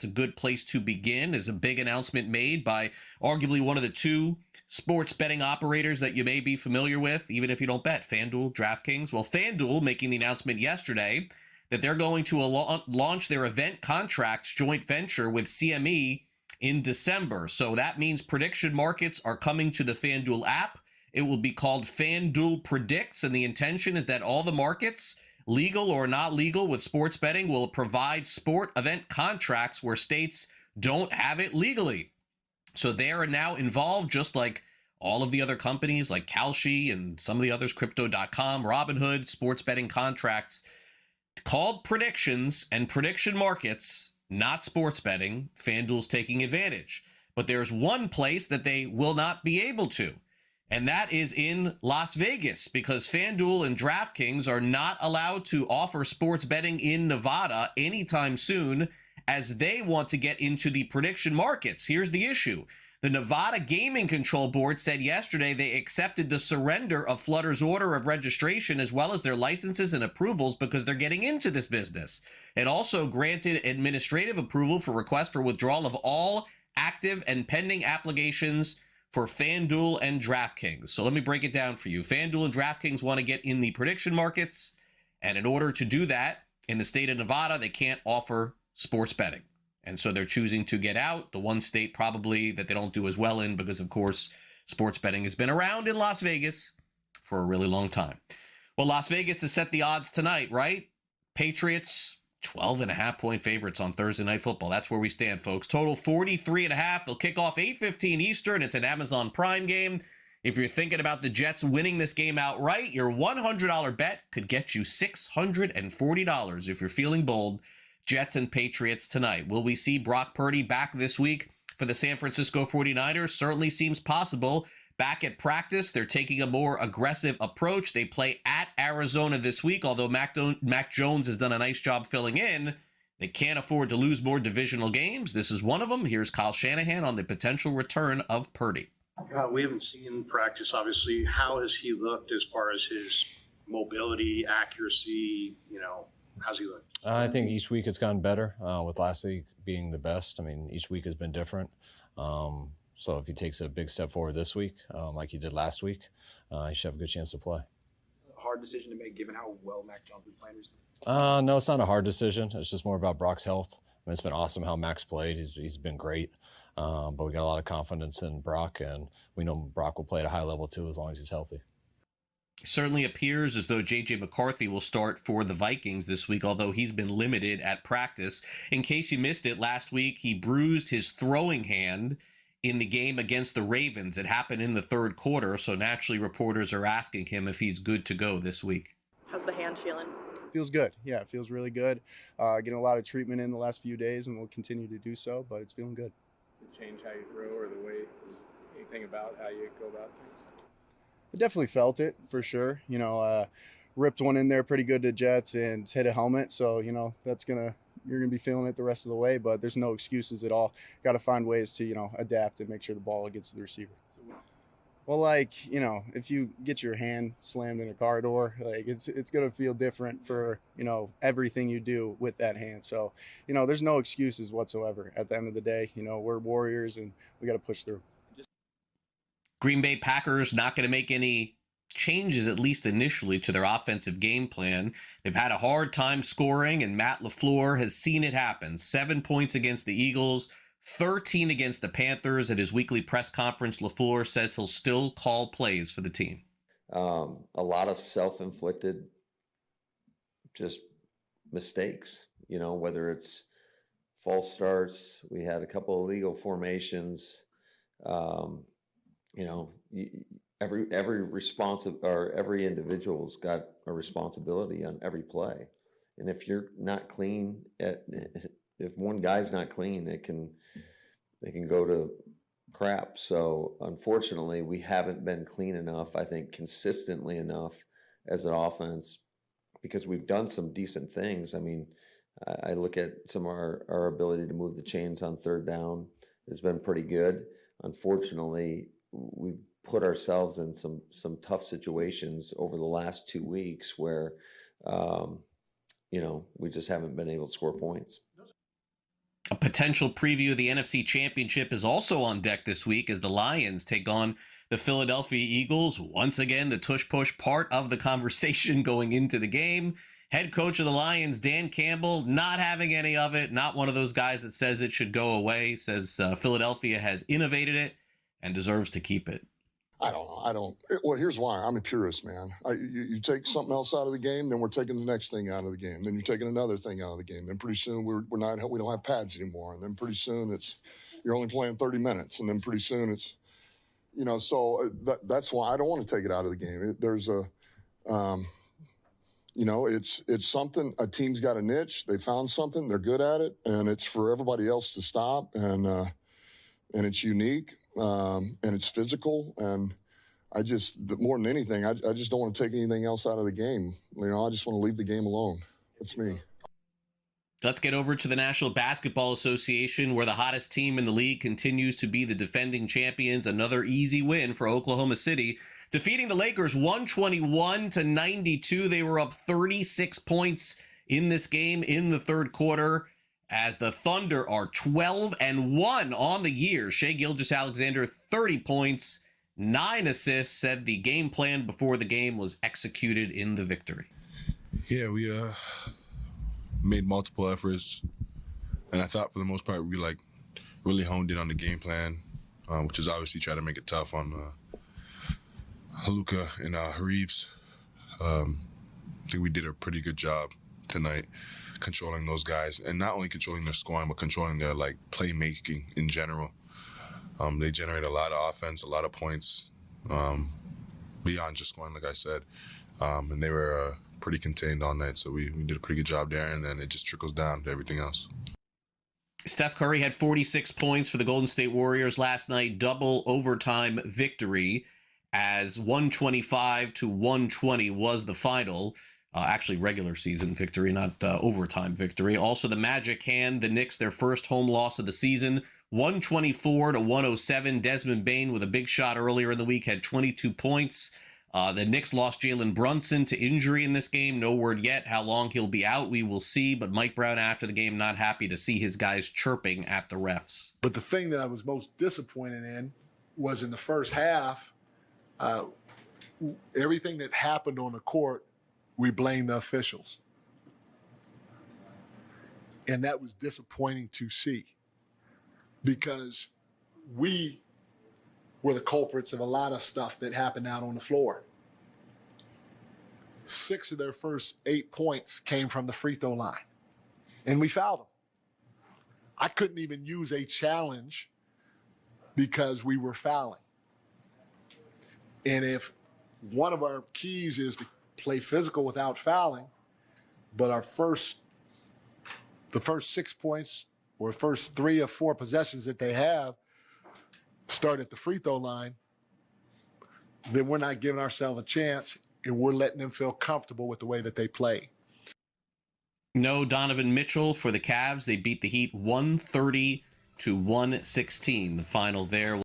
that's a good place to begin. Is a big announcement made by arguably one of the two sports betting operators that you may be familiar with, even if you don't bet, FanDuel, DraftKings. Well, FanDuel making the announcement yesterday that they're going to launch their event contracts joint venture with CME in December. So that means prediction markets are coming to the FanDuel app. It will be called FanDuel Predicts, and the intention is that all the markets, legal or not legal with sports betting, will provide sport event contracts where states don't have it legally. So they are now involved, just like all of the other companies like Kalshi and some of the others, Crypto.com, Robinhood, sports betting contracts called predictions and prediction markets, not sports betting. FanDuel's taking advantage. But there's one place that they will not be able to, and that is in Las Vegas, because FanDuel and DraftKings are not allowed to offer sports betting in Nevada anytime soon, as they want to get into the prediction markets. Here's the issue. The Nevada Gaming Control Board said yesterday they accepted the surrender of Flutter's order of registration as well as their licenses and approvals because they're getting into this business. It also granted administrative approval for request for withdrawal of all active and pending applications for FanDuel and DraftKings. So let me break it down for you. FanDuel and DraftKings want to get in the prediction markets, and in order to do that, in the state of Nevada, they can't offer sports betting. And so they're choosing to get out. The one state probably that they don't do as well in, because, of course, sports betting has been around in Las Vegas for a really long time. Well, Las Vegas has set the odds tonight, right? Patriots, 12.5-point favorites on Thursday Night Football. That's where we stand, folks. Total 43.5. They'll kick off 8:15 Eastern. It's an Amazon Prime game. If you're thinking about the Jets winning this game outright, your $100 bet could get you $640 if you're feeling bold. Jets and Patriots tonight. Will we see Brock Purdy back this week for the San Francisco 49ers? Certainly seems possible. Back at practice, they're taking a more aggressive approach. They play at Arizona this week, although Mac Jones has done a nice job filling in. They can't afford to lose more divisional games. This is one of them. Here's Kyle Shanahan on the potential return of Purdy. We haven't seen practice, obviously. How has he looked as far as his mobility, accuracy, how's he look? I think each week it's gotten better, with last week being the best. I mean, each week has been different. So if he takes a big step forward this week, like he did last week, he should have a good chance to play. A hard decision to make given how well Mac Jones has been playing recently? No, it's not a hard decision. It's just more about Brock's health. I mean, it's been awesome how Mac's played. He's been great. But we got a lot of confidence in Brock, and we know Brock will play at a high level too as long as he's healthy. Certainly appears as though J.J. McCarthy will start for the Vikings this week, although he's been limited at practice. In case you missed it, last week he bruised his throwing hand in the game against the Ravens. It happened in the third quarter, so naturally reporters are asking him if he's good to go this week. How's the hand feeling? Feels good. Yeah, it feels really good. Getting a lot of treatment in the last few days, and we'll continue to do so, but it's feeling good. Did it change how you throw or the way, anything about how you go about things? I definitely felt it for sure. Ripped one in there pretty good to Jets and hit a helmet. So, you're going to be feeling it the rest of the way, but there's no excuses at all. Got to find ways to, adapt and make sure the ball gets to the receiver. Well, if you get your hand slammed in a car door, it's going to feel different for, everything you do with that hand. So, there's no excuses whatsoever at the end of the day. We're warriors and we got to push through. Green Bay Packers not going to make any changes, at least initially, to their offensive game plan. They've had a hard time scoring, and Matt LaFleur has seen it happen. 7 points against the Eagles, 13 against the Panthers. At his weekly press conference, LaFleur says he'll still call plays for the team. A lot of self-inflicted just mistakes, whether it's false starts. We had a couple of illegal formations. Every individual's got a responsibility on every play, and if you're not clean, if one guy's not clean, they can go to crap. So unfortunately, we haven't been clean enough. I think consistently enough as an offense, because we've done some decent things. I mean, I look at some of our ability to move the chains on third down has been pretty good. Unfortunately, we've put ourselves in some tough situations over the last 2 weeks where, we just haven't been able to score points. A potential preview of the NFC Championship is also on deck this week as the Lions take on the Philadelphia Eagles. Once again, the tush-push part of the conversation going into the game. Head coach of the Lions, Dan Campbell, not having any of it. Not one of those guys that says it should go away. Says Philadelphia has innovated it and deserves to keep it. I don't know. Well, here's why. I'm a purist, man. You take something else out of the game, then we're taking the next thing out of the game. Then you're taking another thing out of the game. Then pretty soon we don't have pads anymore. And then pretty soon you're only playing 30 minutes. And then pretty soon so that's why I don't want to take it out of the game. It's something. A team's got a niche. They found something. They're good at it, and it's for everybody else to stop. And it's unique. And it's physical, and more than anything, I just don't want to take anything else out of the game. I just want to leave the game alone. That's me. Let's get over to the National Basketball Association, where the hottest team in the league continues to be the defending champions. Another easy win for Oklahoma City, defeating the Lakers 121-92. They were up 36 points in this game in the third quarter, as the Thunder are 12-1 on the year. Shai Gilgeous-Alexander, 30 points, 9 assists, said the game plan before the game was executed in the victory. Yeah, we made multiple efforts, and I thought for the most part we really honed in on the game plan, which is obviously try to make it tough on Haluka and Reeves. I think we did a pretty good job tonight controlling those guys, and not only controlling their scoring, but controlling their playmaking in general. They generate a lot of offense, a lot of points, beyond just scoring, like I said. And they were pretty contained all night, so we did a pretty good job there, and then it just trickles down to everything else. Steph Curry had 46 points for the Golden State Warriors last night, double overtime victory, as 125-120 was the final. Actually, regular season victory, not overtime victory. Also, the Magic hand the Knicks their first home loss of the season, 124-107. Desmond Bane with a big shot earlier in the week had 22 points. The Knicks lost Jalen Brunson to injury in this game. No word yet how long he'll be out. We will see. But Mike Brown after the game not happy to see his guys chirping at the refs. But the thing that I was most disappointed in was in the first half, everything that happened on the court, we blamed the officials. And that was disappointing to see, because we were the culprits of a lot of stuff that happened out on the floor. 6 of their first 8 points came from the free throw line, and we fouled them. I couldn't even use a challenge because we were fouling. And if one of our keys is to play physical without fouling, but the first 6 points or first 3 or 4 possessions that they have start at the free throw line, then we're not giving ourselves a chance, and we're letting them feel comfortable with the way that they play. No Donovan Mitchell for the Cavs. They beat the Heat 130-116. The final there